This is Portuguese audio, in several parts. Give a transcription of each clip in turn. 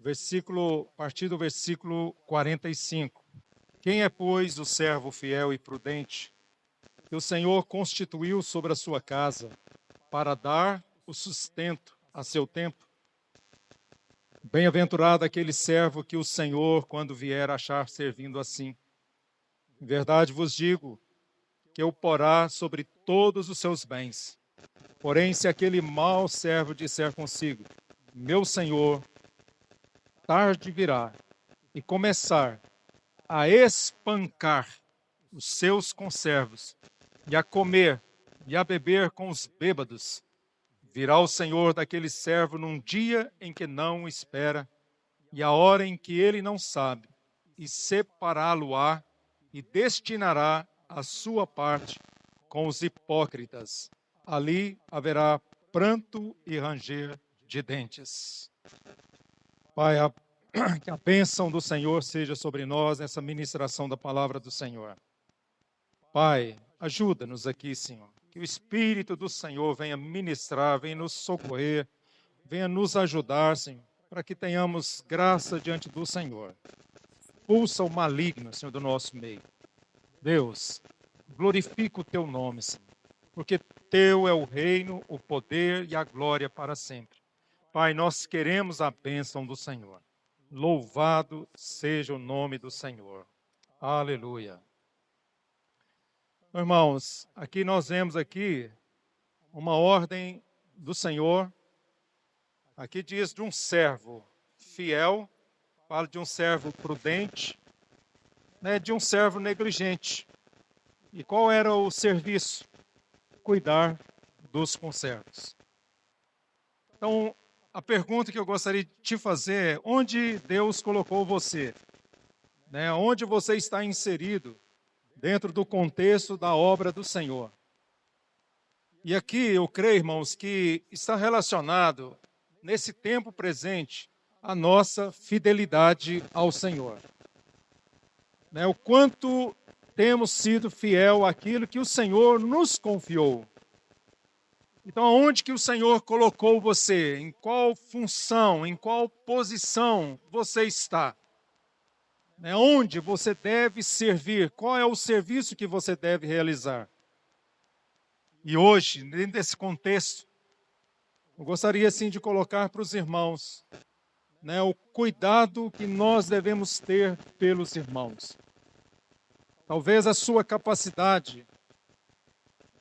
a partir do versículo 45. Quem é, pois, o servo fiel e prudente, que o Senhor constituiu sobre a sua casa, para dar o sustento a seu tempo? Bem-aventurado aquele servo que o Senhor, quando vier, achar servindo assim. Em verdade vos digo, que o porá sobre todos os seus bens. Porém, se aquele mau servo disser consigo, meu senhor, tarde virá, e começar a espancar os seus conservos, e a comer e a beber com os bêbados, virá o senhor daquele servo num dia em que não espera, e a hora em que ele não sabe, e separá-lo-á, e destinará a sua parte com os hipócritas. Ali haverá pranto e ranger de dentes. Pai, que a bênção do Senhor seja sobre nós nessa ministração da palavra do Senhor. Pai, ajuda-nos aqui, Senhor. Que o Espírito do Senhor venha ministrar, venha nos socorrer, venha nos ajudar, Senhor, para que tenhamos graça diante do Senhor. Expulsa o maligno, Senhor, do nosso meio. Deus, glorifica o teu nome, Senhor, porque teu é o reino, o poder e a glória para sempre. Pai, nós queremos a bênção do Senhor. Louvado seja o nome do Senhor. Aleluia. Irmãos, aqui nós vemos uma ordem do Senhor. Aqui diz de um servo fiel, fala de um servo prudente, de um servo negligente. E qual era o serviço? Cuidar dos conservos. Então, a pergunta que eu gostaria de te fazer é: onde Deus colocou você? Onde você está inserido dentro do contexto da obra do Senhor? E aqui eu creio, irmãos, que está relacionado, nesse tempo presente, a nossa fidelidade ao Senhor. O quanto temos sido fiel àquilo que o Senhor nos confiou. Então, aonde que o Senhor colocou você? Em qual função, em qual posição você está? Onde você deve servir? Qual é o serviço que você deve realizar? E hoje, dentro desse contexto, eu gostaria assim de colocar para os irmãos, o cuidado que nós devemos ter pelos irmãos. Talvez a sua capacidade,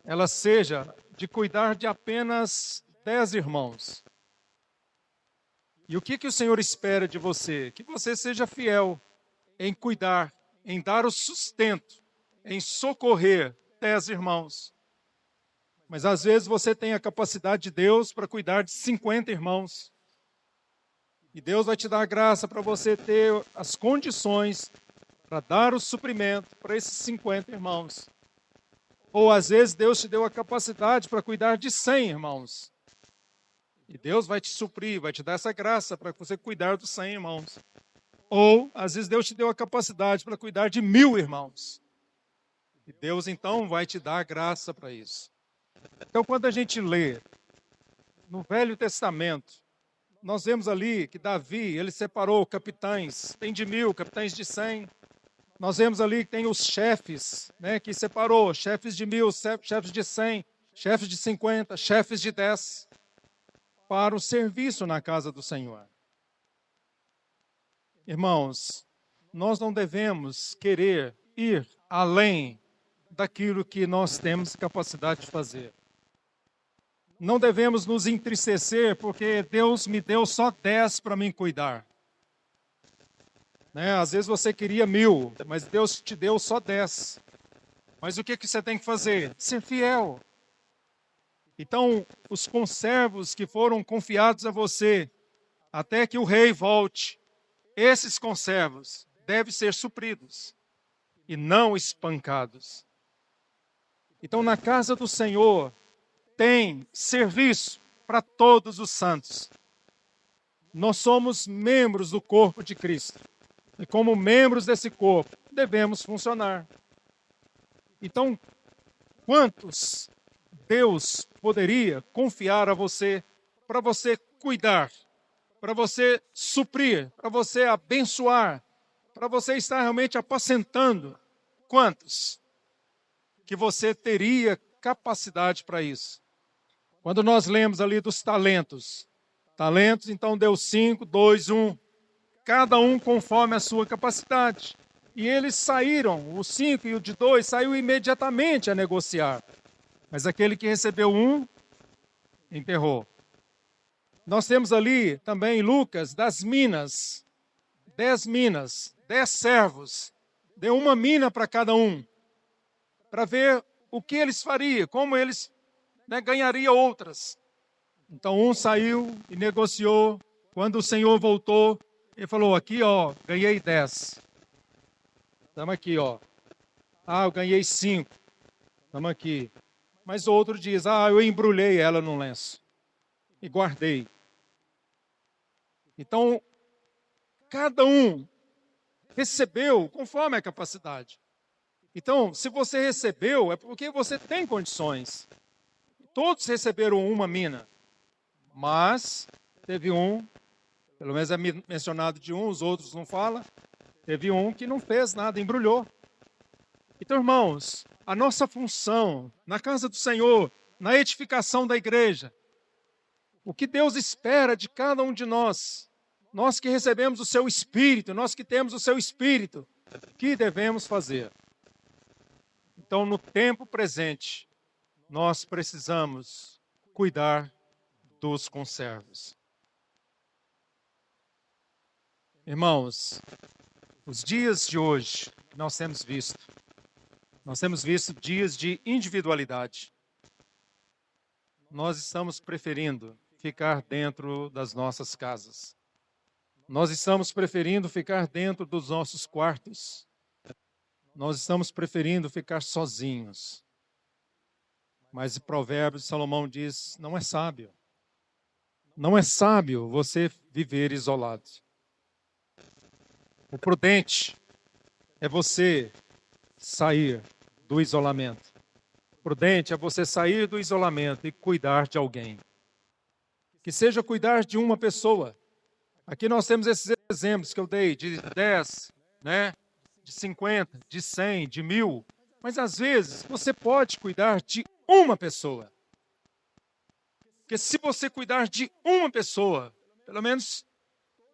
ela seja de cuidar de apenas 10 irmãos. E o que o Senhor espera de você? Que você seja fiel em cuidar, em dar o sustento, em socorrer 10 irmãos. Mas às vezes você tem a capacidade de Deus para cuidar de 50 irmãos. E Deus vai te dar a graça para você ter as condições para dar o suprimento para esses 50 irmãos. Ou às vezes Deus te deu a capacidade para cuidar de 100 irmãos. E Deus vai te suprir, vai te dar essa graça para você cuidar dos 100 irmãos. Ou às vezes Deus te deu a capacidade para cuidar de 1000 irmãos. E Deus então vai te dar a graça para isso. Então quando a gente lê no Velho Testamento, nós vemos ali que Davi, ele separou capitães, tem de 1000, capitães de 100. Nós vemos ali que tem os chefes, que separou, chefes de 1000, chefes de 100, chefes de 50, chefes de 10, para o serviço na casa do Senhor. Irmãos, nós não devemos querer ir além daquilo que nós temos capacidade de fazer. Não devemos nos entristecer porque Deus me deu só 10 para mim cuidar. Às vezes você queria 1000, mas Deus te deu só 10. Mas o que você tem que fazer? Ser fiel. Então, os conservos que foram confiados a você, até que o rei volte, esses conservos devem ser supridos e não espancados. Então, na casa do Senhor, tem serviço para todos os santos. Nós somos membros do corpo de Cristo. E como membros desse corpo, devemos funcionar. Então, quantos Deus poderia confiar a você para você cuidar, para você suprir, para você abençoar, para você estar realmente apacentando. Quantos que você teria capacidade para isso? Quando nós lemos ali dos talentos, então deu 5, 2, 1, cada um conforme a sua capacidade. E eles saíram, o 5 e o de 2 saiu imediatamente a negociar. Mas aquele que recebeu 1, enterrou. Nós temos ali também Lucas, das minas, 10 minas, 10 servos. Deu uma mina para cada um, para ver o que eles fariam, como eles ganhariam outras. Então um saiu e negociou. Quando o Senhor voltou, ele falou, aqui ó, ganhei 10. Estamos aqui ó. Ah, eu ganhei 5. Estamos aqui. Mas o outro diz, eu embrulhei ela num lenço e guardei. Então, cada um recebeu conforme a capacidade. Então, se você recebeu, é porque você tem condições. Todos receberam uma mina, mas teve um, pelo menos é mencionado de um, os outros não falam, teve um que não fez nada, embrulhou. Então, irmãos, a nossa função na casa do Senhor, na edificação da igreja, o que Deus espera de cada um de nós que recebemos o seu Espírito, nós que temos o seu Espírito, o que devemos fazer? Então, no tempo presente, nós precisamos cuidar dos conservos. Irmãos, os dias de hoje que nós temos visto dias de individualidade. Nós estamos preferindo ficar dentro das nossas casas. Nós estamos preferindo ficar dentro dos nossos quartos. Nós estamos preferindo ficar sozinhos. Mas o provérbio de Salomão diz, não é sábio. Não é sábio você viver isolado. O prudente é você sair do isolamento. O prudente é você sair do isolamento e cuidar de alguém. Que seja cuidar de uma pessoa. Aqui nós temos esses exemplos que eu dei, de 10, de 50, de 100, de 1000. Mas às vezes você pode cuidar de uma pessoa. Porque se você cuidar de uma pessoa, pelo menos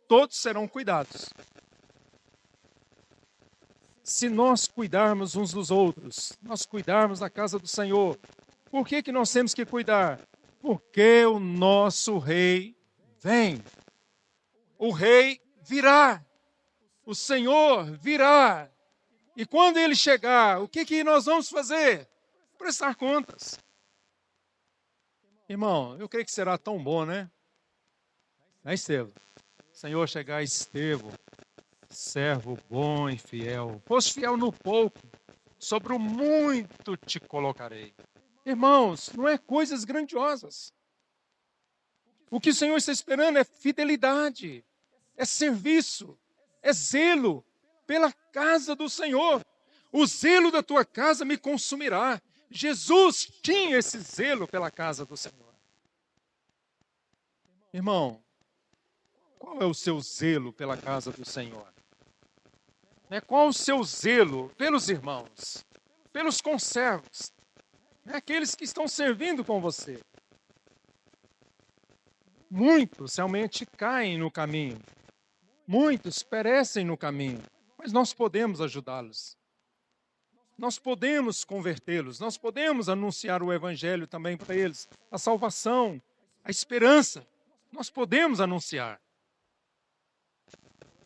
todos serão cuidados. Se nós cuidarmos uns dos outros, nós cuidarmos da casa do Senhor, por que nós temos que cuidar? Porque o nosso rei vem. O rei virá. O Senhor virá. E quando ele chegar, o que nós vamos fazer? Prestar contas. Irmão, eu creio que será tão bom, né? Estevão? O Senhor chegar, Estevão, servo bom e fiel. Foste fiel no pouco, sobre o muito te colocarei. Irmãos, não é coisas grandiosas. O que o Senhor está esperando é fidelidade, é serviço, é zelo pela casa do Senhor. O zelo da tua casa me consumirá. Jesus tinha esse zelo pela casa do Senhor. Irmão, qual é o seu zelo pela casa do Senhor? Qual o seu zelo pelos irmãos, pelos conservos, aqueles que estão servindo com você? Muitos realmente caem no caminho. Muitos perecem no caminho, mas nós podemos ajudá-los. Nós podemos convertê-los, nós podemos anunciar o evangelho também para eles, a salvação, a esperança. Nós podemos anunciar.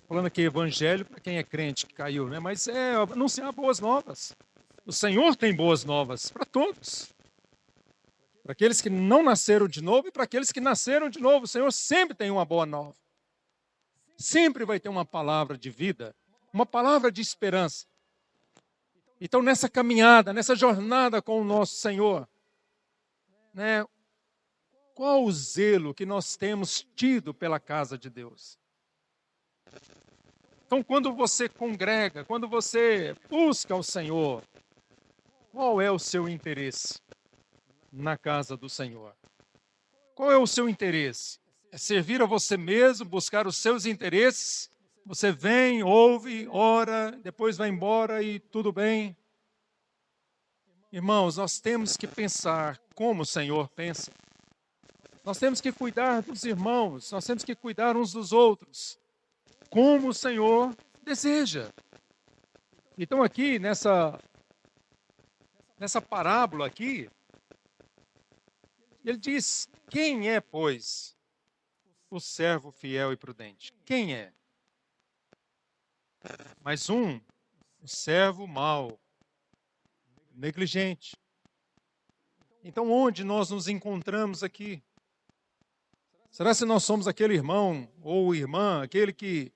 Falando aqui evangelho para quem é crente que caiu, mas é anunciar boas novas. O Senhor tem boas novas para todos. Para aqueles que não nasceram de novo e para aqueles que nasceram de novo. O Senhor sempre tem uma boa nova. Sempre vai ter uma palavra de vida, uma palavra de esperança. Então, nessa caminhada, nessa jornada com o nosso Senhor, qual o zelo que nós temos tido pela casa de Deus? Então, quando você congrega, quando você busca o Senhor, qual é o seu interesse na casa do Senhor? Qual é o seu interesse? é servir a você mesmo, buscar os seus interesses. Você vem, ouve, ora, depois vai embora e tudo bem. Irmãos, nós temos que pensar como o Senhor pensa. Nós temos que cuidar dos irmãos, nós temos que cuidar uns dos outros, como o Senhor deseja. Então aqui, nessa parábola aqui, ele diz, quem é, pois, o servo fiel e prudente? Quem é? Mas o servo mau, negligente. Então, onde nós nos encontramos aqui? Será que nós somos aquele irmão ou irmã, aquele que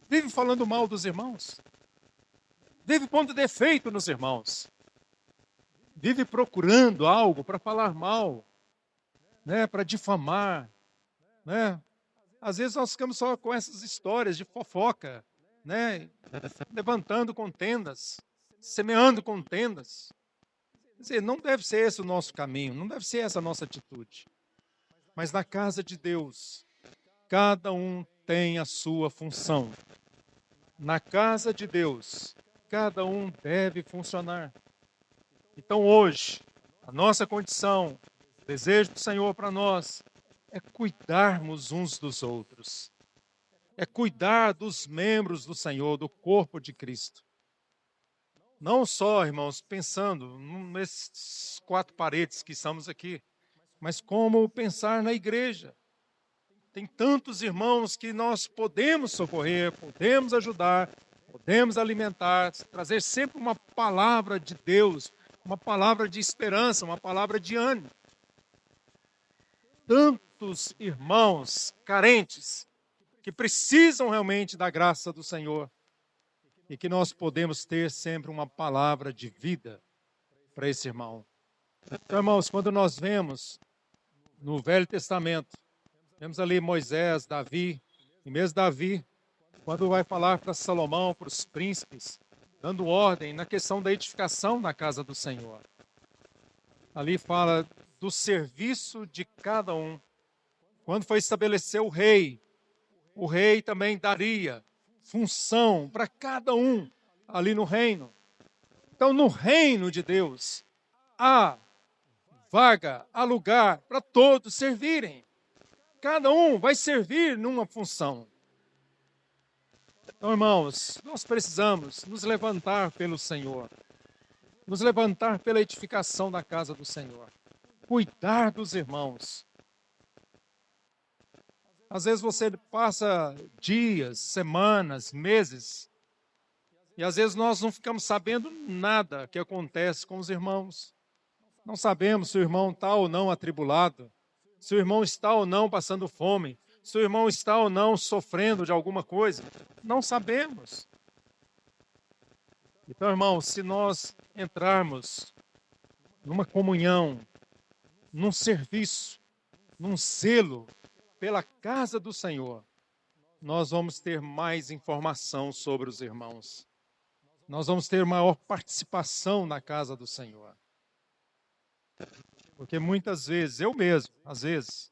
vive falando mal dos irmãos? Vive pondo defeito nos irmãos? Vive procurando algo para falar mal, né, para difamar, né? Às vezes nós ficamos só com essas histórias de fofoca, né, levantando contendas, semeando contendas. Quer dizer, não deve ser esse o nosso caminho, não deve ser essa a nossa atitude. Mas na casa de Deus, cada um tem a sua função. Na casa de Deus, cada um deve funcionar. Então hoje, a nossa condição, o desejo do Senhor para nós, é cuidarmos uns dos outros. É cuidar dos membros do Senhor, do corpo de Cristo. Não só, irmãos, pensando nesses quatro paredes que estamos aqui, mas como pensar na igreja. Tem tantos irmãos que nós podemos socorrer, podemos ajudar, podemos alimentar, trazer sempre uma palavra de Deus, uma palavra de esperança, uma palavra de ânimo. Tantos irmãos carentes que precisam realmente da graça do Senhor e que nós podemos ter sempre uma palavra de vida para esse irmão. Então, irmãos, quando nós vemos no Velho Testamento, vemos ali Moisés, Davi, e mesmo Davi, quando vai falar para Salomão, para os príncipes, dando ordem na questão da edificação na casa do Senhor. Ali fala do serviço de cada um. Quando foi estabelecer o rei também daria função para cada um ali no reino. Então, no reino de Deus, há vaga, há lugar para todos servirem. Cada um vai servir numa função. Então, irmãos, nós precisamos nos levantar pelo Senhor, nos levantar pela edificação da casa do Senhor, cuidar dos irmãos. Às vezes você passa dias, semanas, meses, e às vezes nós não ficamos sabendo nada que acontece com os irmãos. Não sabemos se o irmão está ou não atribulado, se o irmão está ou não passando fome, se o irmão está ou não sofrendo de alguma coisa. Não sabemos. Então, irmão, se nós entrarmos numa comunhão, num serviço, num zelo pela casa do Senhor, nós vamos ter mais informação sobre os irmãos. Nós vamos ter maior participação na casa do Senhor. Porque muitas vezes, eu mesmo, às vezes,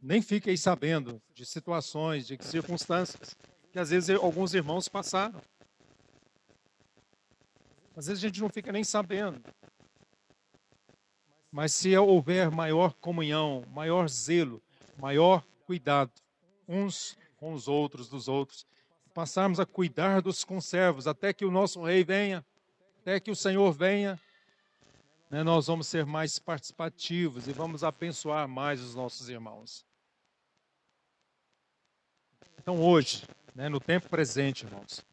nem fiquei sabendo de situações, de circunstâncias que às vezes alguns irmãos passaram. Às vezes a gente não fica nem sabendo. Mas se houver maior comunhão, maior zelo, maior cuidado, uns com os outros, dos outros, passarmos a cuidar dos conservos, até que o nosso rei venha, até que o Senhor venha, né, nós vamos ser mais participativos e vamos abençoar mais os nossos irmãos. Então hoje, né, no tempo presente, irmãos,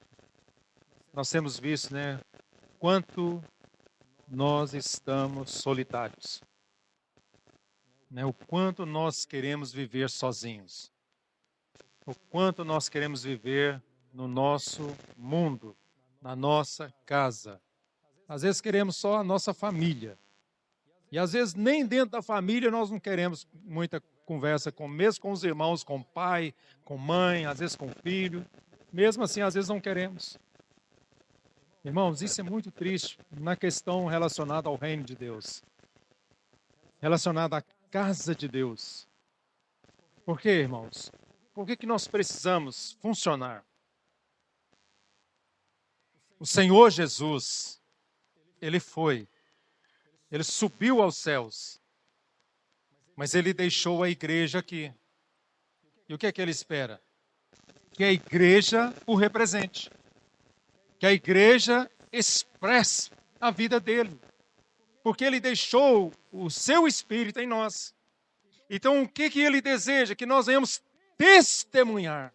nós temos visto, né, quanto nós estamos solitários, né, o quanto nós queremos viver sozinhos, o quanto nós queremos viver no nosso mundo, na nossa casa. Às vezes queremos só a nossa família. E às vezes nem dentro da família nós não queremos muita conversa, mesmo com os irmãos, com o pai, com mãe, às vezes com o filho. Mesmo assim, às vezes não queremos. Irmãos, isso é muito triste na questão relacionada ao reino de Deus. Relacionada à casa de Deus. Por quê, irmãos? Por que nós precisamos funcionar? O Senhor Jesus, ele subiu aos céus, mas ele deixou a igreja aqui. E o que é que ele espera? Que a igreja o represente, que a igreja expresse a vida dele, porque ele deixou o seu espírito em nós. Então, o que ele deseja? Que nós venhamos testemunhar.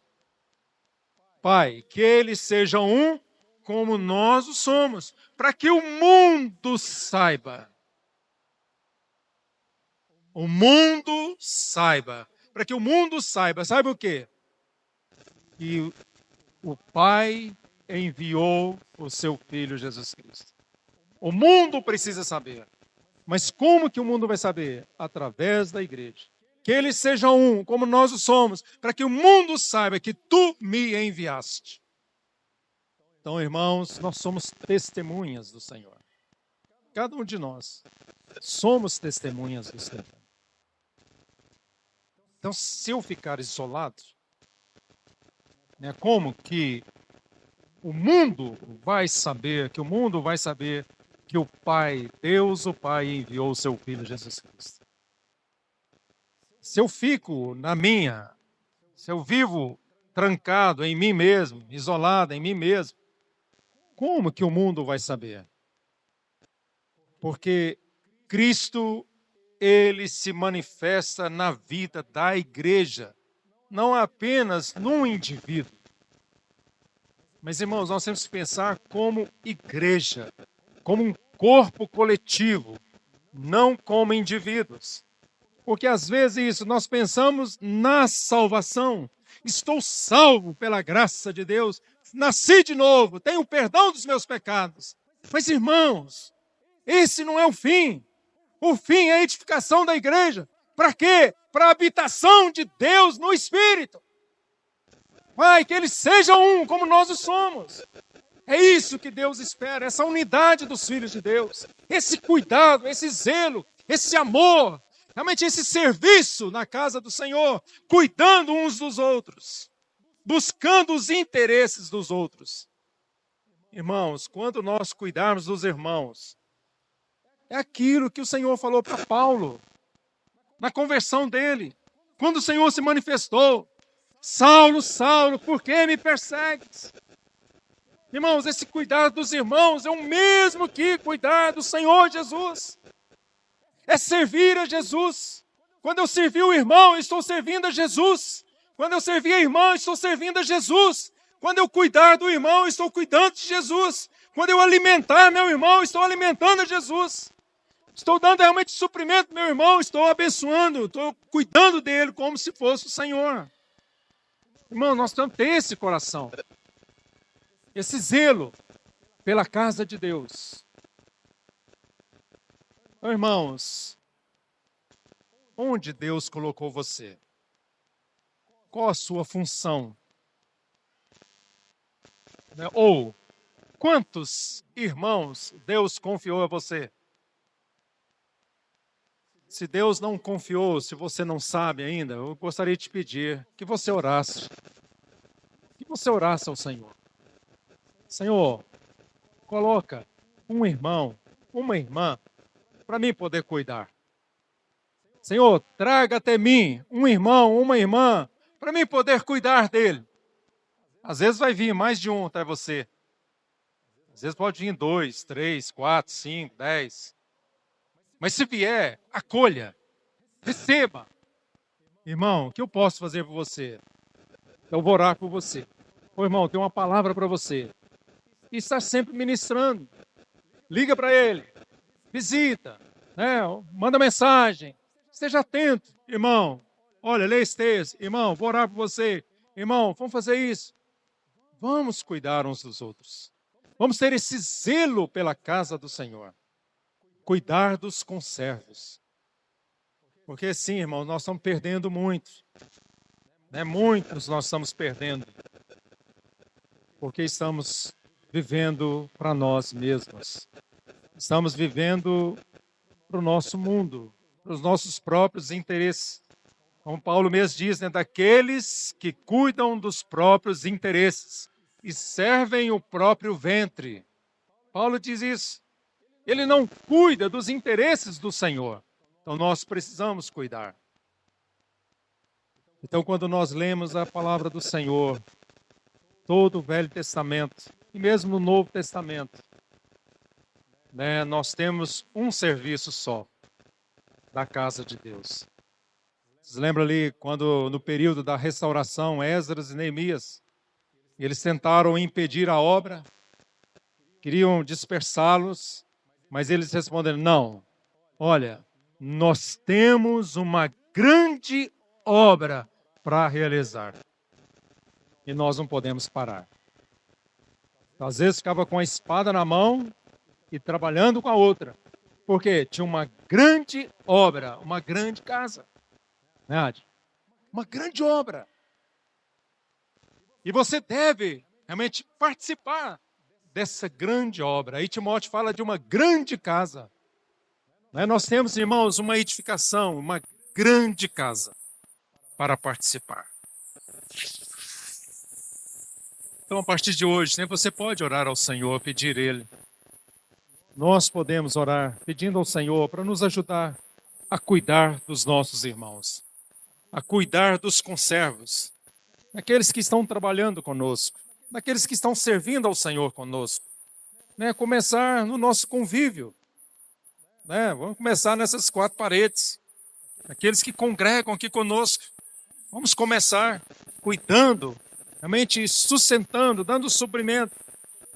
Pai, que eles sejam um como nós o somos, para que o mundo saiba. O mundo saiba. Para que o mundo saiba. Saiba o quê? Que o Pai enviou o seu Filho Jesus Cristo. O mundo precisa saber. Mas como que o mundo vai saber? Através da igreja. Que eles sejam um, como nós o somos, para que o mundo saiba que tu me enviaste. Então, irmãos, nós somos testemunhas do Senhor. Cada um de nós somos testemunhas do Senhor. Então, se eu ficar isolado, como que o mundo vai saber, que o Pai, Deus o Pai, enviou o seu Filho Jesus Cristo? Se eu fico se eu vivo trancado em mim mesmo, isolado em mim mesmo, como que o mundo vai saber? Porque Cristo, ele se manifesta na vida da igreja, não apenas num indivíduo. Mas, irmãos, nós temos que pensar como igreja, como um corpo coletivo, não como indivíduos. Porque às vezes nós pensamos na salvação. Estou salvo pela graça de Deus, nasci de novo, tenho o perdão dos meus pecados. Mas, irmãos, esse não é o fim. O fim é a edificação da igreja. Para quê? Para a habitação de Deus no Espírito. Pai, que eles sejam um, como nós o somos. É isso que Deus espera, essa unidade dos filhos de Deus. Esse cuidado, esse zelo, esse amor, realmente esse serviço na casa do Senhor, cuidando uns dos outros, buscando os interesses dos outros. Irmãos, quando nós cuidarmos dos irmãos, é aquilo que o Senhor falou para Paulo, na conversão dele, quando o Senhor se manifestou: Saulo, Saulo, por que me persegues? Irmãos, esse cuidado dos irmãos é o mesmo que cuidar do Senhor Jesus. É servir a Jesus. Quando eu servir o irmão, eu estou servindo a Jesus. Quando eu servir a irmã, eu estou servindo a Jesus. Quando eu cuidar do irmão, eu estou cuidando de Jesus. Quando eu alimentar meu irmão, eu estou alimentando a Jesus. Estou dando realmente suprimento ao meu irmão, estou abençoando, estou cuidando dele como se fosse o Senhor. Irmão, nós temos que ter esse coração, esse zelo pela casa de Deus. Então, irmãos, onde Deus colocou você? Qual a sua função? Ou, quantos irmãos Deus confiou a você? Se Deus não confiou, se você não sabe ainda, eu gostaria de te pedir que você orasse. Que você orasse ao Senhor. Senhor, coloca um irmão, uma irmã, para mim poder cuidar. Senhor, traga até mim um irmão, uma irmã, para mim poder cuidar dele. Às vezes vai vir mais de um até você. Às vezes pode vir 2, 3, 4, 5, 10. Mas se vier, acolha, receba. Irmão, o que eu posso fazer por você? Eu vou orar por você. Ô irmão, tem uma palavra para você. E está sempre ministrando. Liga para ele, visita, manda mensagem. Esteja atento, irmão. Olha, lê esse texto. Irmão, vou orar por você. Irmão, vamos fazer isso. Vamos cuidar uns dos outros. Vamos ter esse zelo pela casa do Senhor. Cuidar dos conservos. Porque sim, irmão, nós estamos perdendo muito. Muitos nós estamos perdendo. Porque estamos vivendo para nós mesmos. Estamos vivendo para o nosso mundo, para os nossos próprios interesses. Como Paulo mesmo diz, né, daqueles que cuidam dos próprios interesses e servem o próprio ventre. Paulo diz isso. Ele não cuida dos interesses do Senhor. Então nós precisamos cuidar. Então quando nós lemos a palavra do Senhor, todo o Velho Testamento e mesmo no Novo Testamento, né, nós temos um serviço só da casa de Deus. Vocês lembram ali quando no período da restauração, Esdras e Neemias, eles tentaram impedir a obra, queriam dispersá-los, mas eles responderam: não, olha, nós temos uma grande obra para realizar e nós não podemos parar. Às vezes ficava com a espada na mão e trabalhando com a outra, porque tinha uma grande obra, uma grande casa, né, Adi? Uma grande obra. E você deve realmente participar dessa grande obra. Aí Timóteo fala de uma grande casa. Né? Nós temos, irmãos, uma edificação, uma grande casa para participar. Então, a partir de hoje, né, você pode orar ao Senhor, pedir Ele. Nós podemos orar pedindo ao Senhor para nos ajudar a cuidar dos nossos irmãos, a cuidar dos conservos, daqueles que estão trabalhando conosco, daqueles que estão servindo ao Senhor conosco. Né? Começar no nosso convívio. Né? Vamos começar nessas 4 paredes. Aqueles que congregam aqui conosco. Vamos começar cuidando, realmente sustentando, dando suprimento.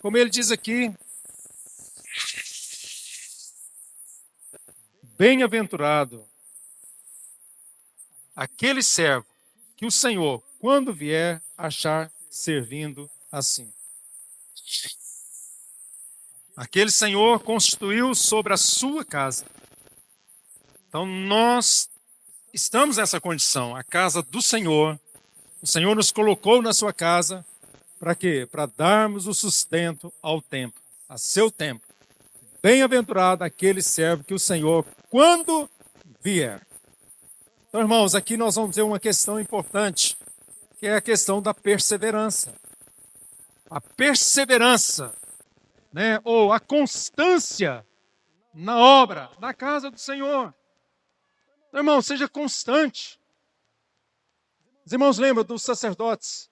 Como ele diz aqui, bem-aventurado aquele servo que o Senhor, quando vier, achar servindo assim. Aquele Senhor constituiu sobre a sua casa. Então nós estamos nessa condição, a casa do Senhor. O Senhor nos colocou na sua casa para quê? Para darmos o sustento ao tempo, a seu tempo. Bem-aventurado aquele servo que o Senhor, quando vier. Então, irmãos, aqui nós vamos ver uma questão importante, que é a questão da perseverança. A perseverança, né, ou a constância na obra, na casa do Senhor. Então, irmão, seja constante. Os irmãos lembram dos sacerdotes?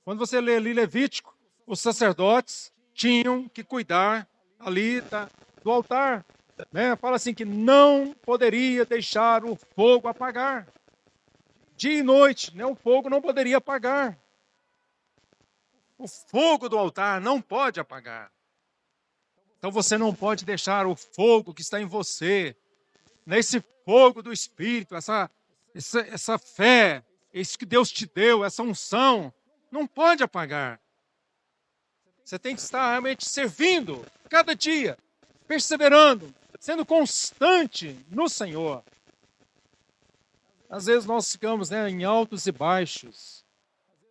Quando você lê ali Levítico, os sacerdotes tinham que cuidar ali do altar. Né? Fala assim que não poderia deixar o fogo apagar. Dia e noite, né? O fogo não poderia apagar. O fogo do altar não pode apagar. Então você não pode deixar o fogo que está em você, nesse fogo do Espírito, essa fé, isso que Deus te deu, essa unção, não pode apagar. Você tem que estar realmente servindo cada dia, perseverando, sendo constante no Senhor. Às vezes nós ficamos, né, em altos e baixos.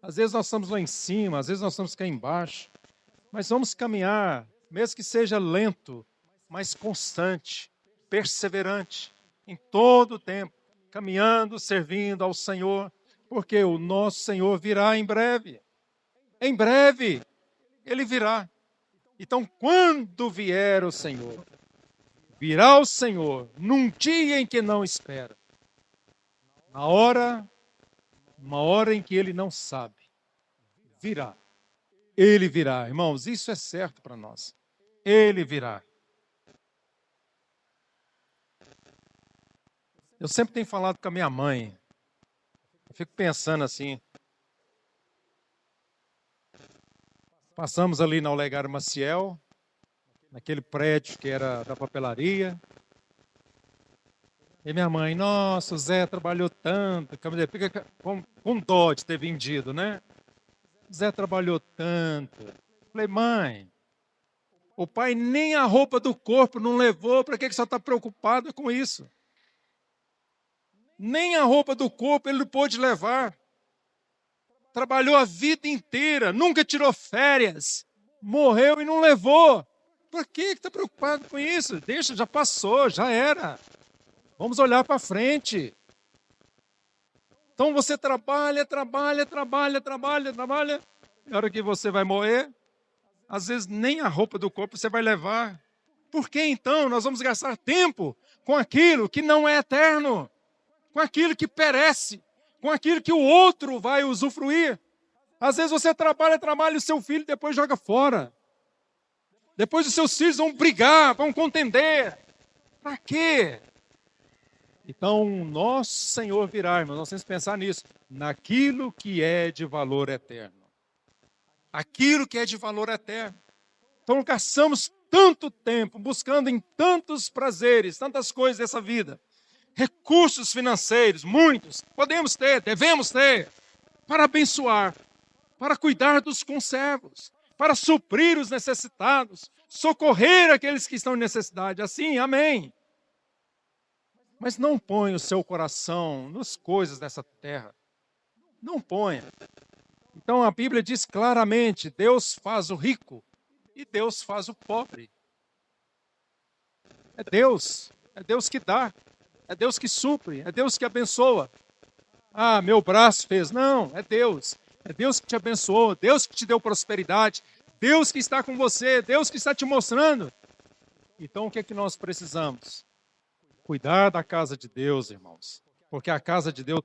Às vezes nós estamos lá em cima, às vezes nós estamos cá embaixo. Mas vamos caminhar, mesmo que seja lento, mas constante, perseverante, em todo o tempo, caminhando, servindo ao Senhor, porque o nosso Senhor virá em breve. Em breve, Ele virá. Então, quando vier o Senhor, virá o Senhor num dia em que não espera. Na hora, uma hora em que Ele não sabe. Virá. Ele virá. Irmãos, isso é certo para nós. Ele virá. Eu sempre tenho falado com a minha mãe. Eu fico pensando assim. Passamos ali na Olegário Maciel, naquele prédio que era da papelaria. E minha mãe, nossa, o Zé trabalhou tanto. Fica com dó de ter vendido, né? O Zé trabalhou tanto. Falei, mãe, o pai nem a roupa do corpo não levou, para que você está preocupada com isso? Nem a roupa do corpo ele não pôde levar. Trabalhou a vida inteira, nunca tirou férias, morreu e não levou. Por que está preocupado com isso? Deixa, já passou, já era. Vamos olhar para frente. Então você trabalha. Na hora que você vai morrer, às vezes nem a roupa do corpo você vai levar. Por que então nós vamos gastar tempo com aquilo que não é eterno? Com aquilo que perece? Com aquilo que o outro vai usufruir? Às vezes você trabalha e o seu filho depois joga fora. Depois os seus filhos vão brigar, vão contender. Para quê? Então, nosso Senhor virá, irmãos, nós temos que pensar nisso. Naquilo que é de valor eterno. Aquilo que é de valor eterno. Então, gastamos tanto tempo buscando em tantos prazeres, tantas coisas dessa vida. Recursos financeiros, muitos, podemos ter, devemos ter, para abençoar, para cuidar dos conservos, para suprir os necessitados, socorrer aqueles que estão em necessidade. Assim, amém. Mas não ponha o seu coração nas coisas dessa terra. Não ponha. Então a Bíblia diz claramente: Deus faz o rico e Deus faz o pobre. É Deus que dá, é Deus que supre, é Deus que abençoa. Ah, meu braço fez. Não, é Deus que te abençoou, Deus que te deu prosperidade, Deus que está com você, Deus que está te mostrando. Então o que é que nós precisamos? Cuidar da casa de Deus, irmãos, porque a casa de Deus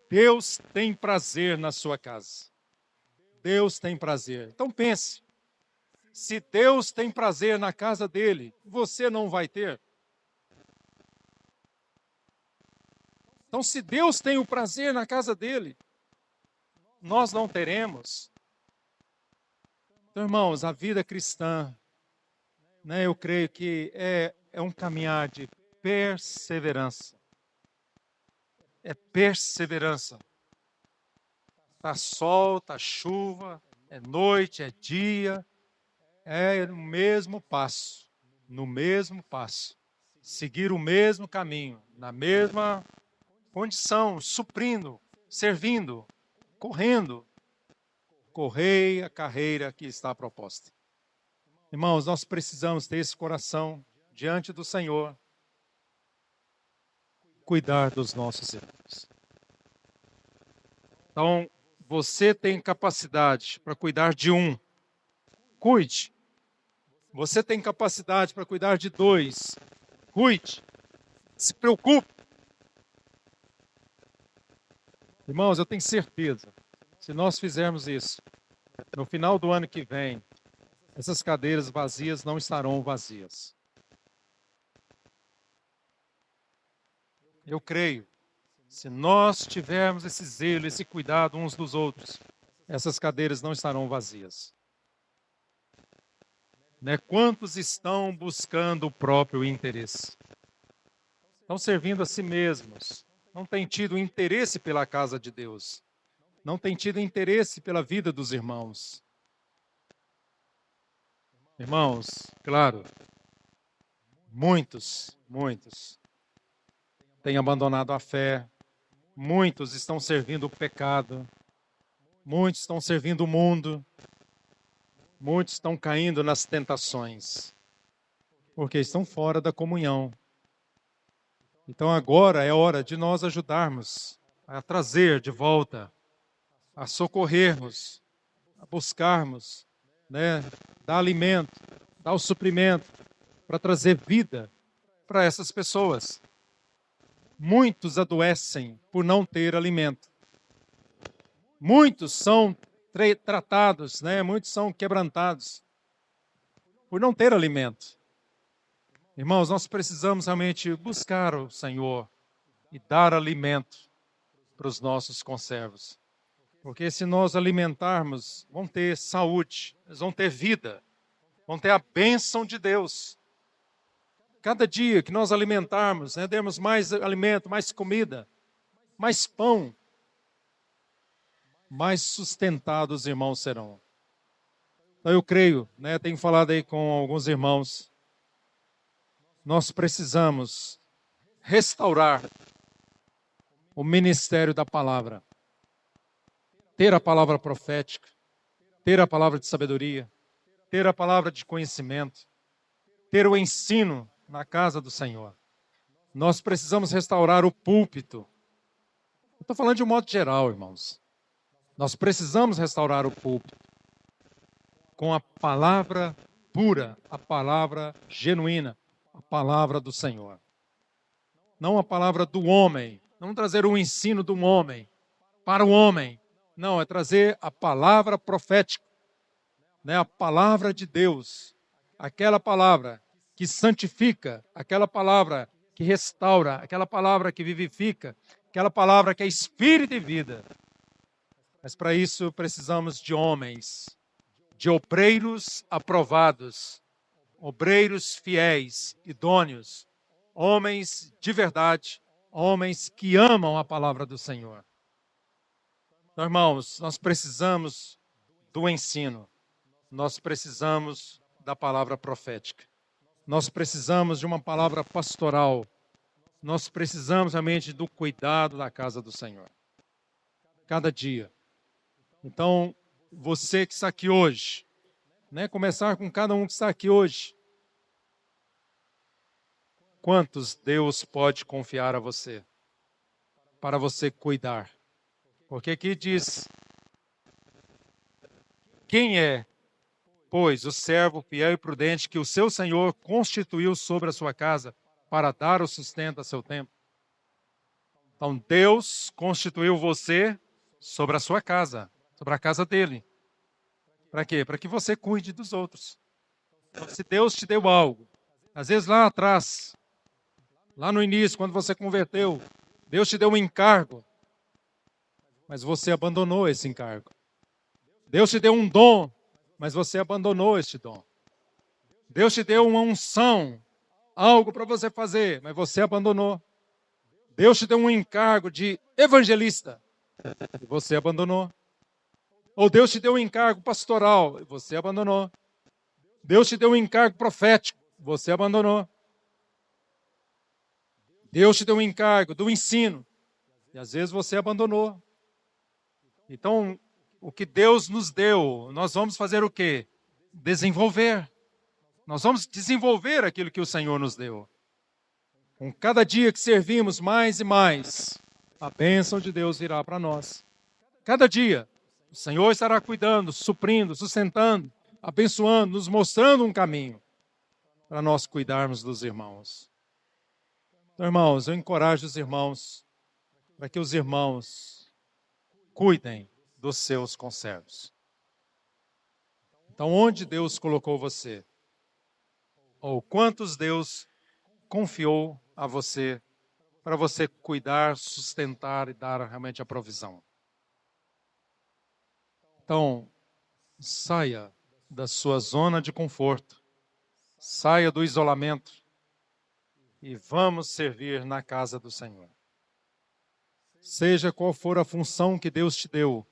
Deus tem prazer na sua casa. Deus tem prazer. Então pense, se Deus tem prazer na casa dele, você não vai ter? Então, se Deus tem o prazer na casa dele, nós não teremos. Então, irmãos, a vida cristã, eu creio que é um caminhar de perseverança. É perseverança. Está sol, está chuva, é noite, é dia, é no mesmo passo, seguir o mesmo caminho, na mesma condição, suprindo, servindo, correndo. Correi a carreira que está proposta. Irmãos, nós precisamos ter esse coração diante do Senhor, cuidar dos nossos irmãos. Então, você tem capacidade para cuidar de um, cuide. Você tem capacidade para cuidar de dois, cuide. Se preocupe. Irmãos, eu tenho certeza, se nós fizermos isso, no final do ano que vem, essas cadeiras vazias não estarão vazias. Eu creio, se nós tivermos esse zelo, esse cuidado uns dos outros, essas cadeiras não estarão vazias. Quantos estão buscando o próprio interesse? Estão servindo a si mesmos, não têm tido interesse pela casa de Deus, não têm tido interesse pela vida dos irmãos. Irmãos, claro, muitos têm abandonado a fé, muitos estão servindo o pecado, muitos estão servindo o mundo, muitos estão caindo nas tentações, porque estão fora da comunhão. Então agora é hora de nós ajudarmos a trazer de volta, a socorrermos, a buscarmos, dar alimento, dar o suprimento, para trazer vida para essas pessoas. Muitos adoecem por não ter alimento. Muitos são tratados, muitos são quebrantados por não ter alimento. Irmãos, nós precisamos realmente buscar o Senhor e dar alimento para os nossos conservos. Porque se nós alimentarmos, vão ter saúde, eles vão ter vida, vão ter a bênção de Deus. Cada dia que nós alimentarmos, dermos mais alimento, mais comida, mais pão, mais sustentados os irmãos serão. Então eu creio, tenho falado aí com alguns irmãos, nós precisamos restaurar o ministério da palavra, ter a palavra profética, ter a palavra de sabedoria, ter a palavra de conhecimento, ter o ensino na casa do Senhor. Nós precisamos restaurar o púlpito. Eu estou falando de um modo geral, irmãos. Nós precisamos restaurar o púlpito com a palavra pura, a palavra genuína, a palavra do Senhor. Não a palavra do homem, não trazer o ensino do homem para o homem. Não, é trazer a palavra profética, a palavra de Deus, aquela palavra que santifica, aquela palavra que restaura, aquela palavra que vivifica, aquela palavra que é espírito e vida. Mas para isso precisamos de homens, de obreiros aprovados, obreiros fiéis, idôneos, homens de verdade, homens que amam a palavra do Senhor. Então, irmãos, nós precisamos do ensino, nós precisamos da palavra profética, nós precisamos de uma palavra pastoral, nós precisamos realmente do cuidado da casa do Senhor. Cada dia. Então, você que está aqui hoje, começar com cada um que está aqui hoje. Quantos Deus pode confiar a você, para você cuidar? Porque aqui diz, quem é, pois, o servo fiel e prudente que o seu Senhor constituiu sobre a sua casa para dar o sustento a seu tempo? Então, Deus constituiu você sobre a sua casa, sobre a casa dele. Para quê? Para que você cuide dos outros. Então, se Deus te deu algo, às vezes lá atrás, lá no início, quando você converteu, Deus te deu um encargo, mas você abandonou esse encargo. Deus te deu um dom, mas você abandonou este dom. Deus te deu uma unção, algo para você fazer, mas você abandonou. Deus te deu um encargo de evangelista, e você abandonou. Ou Deus te deu um encargo pastoral, e você abandonou. Deus te deu um encargo profético, você abandonou. Deus te deu um encargo do ensino, e às vezes você abandonou. Então, o que Deus nos deu, nós vamos fazer o quê? Desenvolver. Nós vamos desenvolver aquilo que o Senhor nos deu. Com cada dia que servimos mais e mais, a bênção de Deus virá para nós. Cada dia, o Senhor estará cuidando, suprindo, sustentando, abençoando, nos mostrando um caminho para nós cuidarmos dos irmãos. Então, irmãos, eu encorajo os irmãos para que os irmãos cuidem dos seus conservos. Então, onde Deus colocou você? Ou quantos Deus confiou a você para você cuidar, sustentar e dar realmente a provisão? Então, saia da sua zona de conforto, saia do isolamento e vamos servir na casa do Senhor. Seja qual for a função que Deus te deu,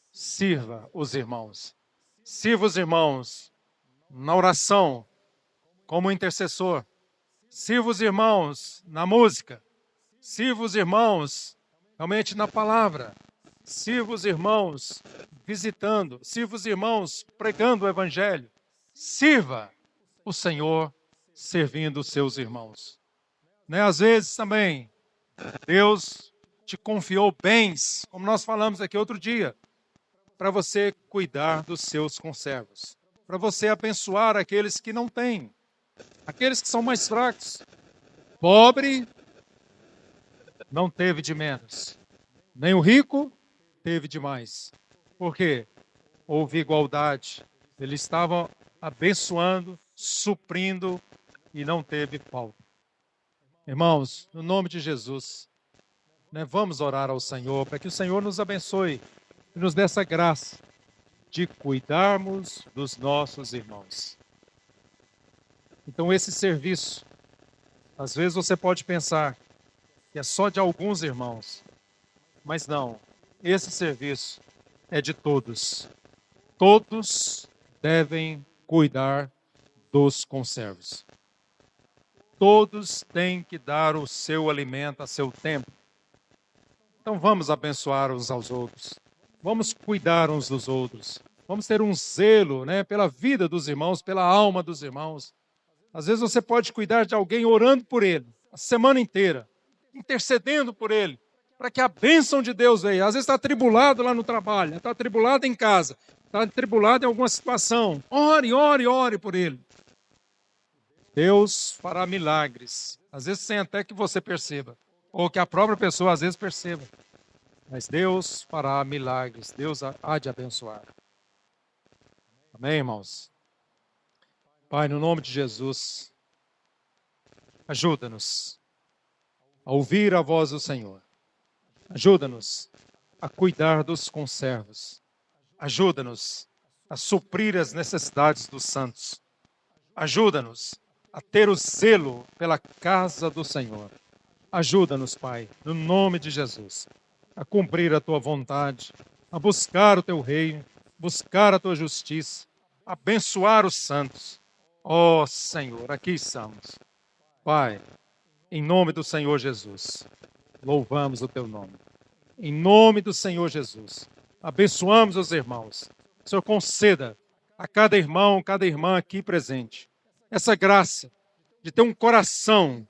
sirva os irmãos. Sirva os irmãos na oração, como intercessor. Sirva os irmãos na música. Sirva os irmãos realmente na palavra. Sirva os irmãos visitando. Sirva os irmãos pregando o evangelho. Sirva o Senhor servindo os seus irmãos. Às vezes também, Deus te confiou bens, como nós falamos aqui outro dia, para você cuidar dos seus conservos, para você abençoar aqueles que não têm, aqueles que são mais fracos. Pobre não teve de menos, nem o rico teve de mais. Por quê? Houve igualdade. Eles estavam abençoando, suprindo e não teve falta. Irmãos, no nome de Jesus, vamos orar ao Senhor para que o Senhor nos abençoe e nos dê essa graça de cuidarmos dos nossos irmãos. Então, esse serviço, às vezes você pode pensar que é só de alguns irmãos, mas não. Esse serviço é de todos. Todos devem cuidar dos conservos. Todos têm que dar o seu alimento a seu tempo. Então vamos abençoar uns aos outros. Vamos cuidar uns dos outros. Vamos ter um zelo, pela vida dos irmãos, pela alma dos irmãos. Às vezes você pode cuidar de alguém orando por ele a semana inteira, intercedendo por ele, para que a bênção de Deus venha. Às vezes está atribulado lá no trabalho, está atribulado em casa, está atribulado em alguma situação. Ore, ore, ore por ele. Deus fará milagres. Às vezes sem até que você perceba, ou que a própria pessoa às vezes perceba. Mas Deus fará milagres, Deus há de abençoar. Amém, irmãos? Pai, no nome de Jesus, ajuda-nos a ouvir a voz do Senhor. Ajuda-nos a cuidar dos conservos. Ajuda-nos a suprir as necessidades dos santos. Ajuda-nos a ter o zelo pela casa do Senhor. Ajuda-nos, Pai, no nome de Jesus, a cumprir a Tua vontade, a buscar o Teu reino, buscar a Tua justiça, abençoar os santos. Ó Senhor, aqui estamos. Pai, em nome do Senhor Jesus, louvamos o Teu nome. Em nome do Senhor Jesus, abençoamos os irmãos. O Senhor conceda a cada irmão, cada irmã aqui presente, essa graça de ter um coração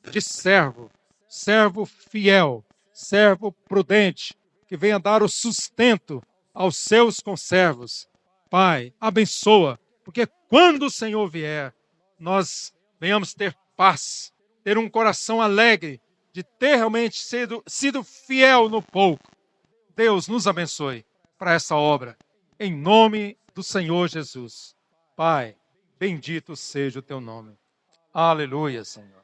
de servo, servo fiel, servo prudente, que venha dar o sustento aos seus conservos. Pai, abençoa, porque quando o Senhor vier, nós venhamos ter paz, ter um coração alegre, de ter realmente sido fiel no pouco. Deus nos abençoe para essa obra, em nome do Senhor Jesus. Pai, bendito seja o teu nome. Aleluia, Senhor.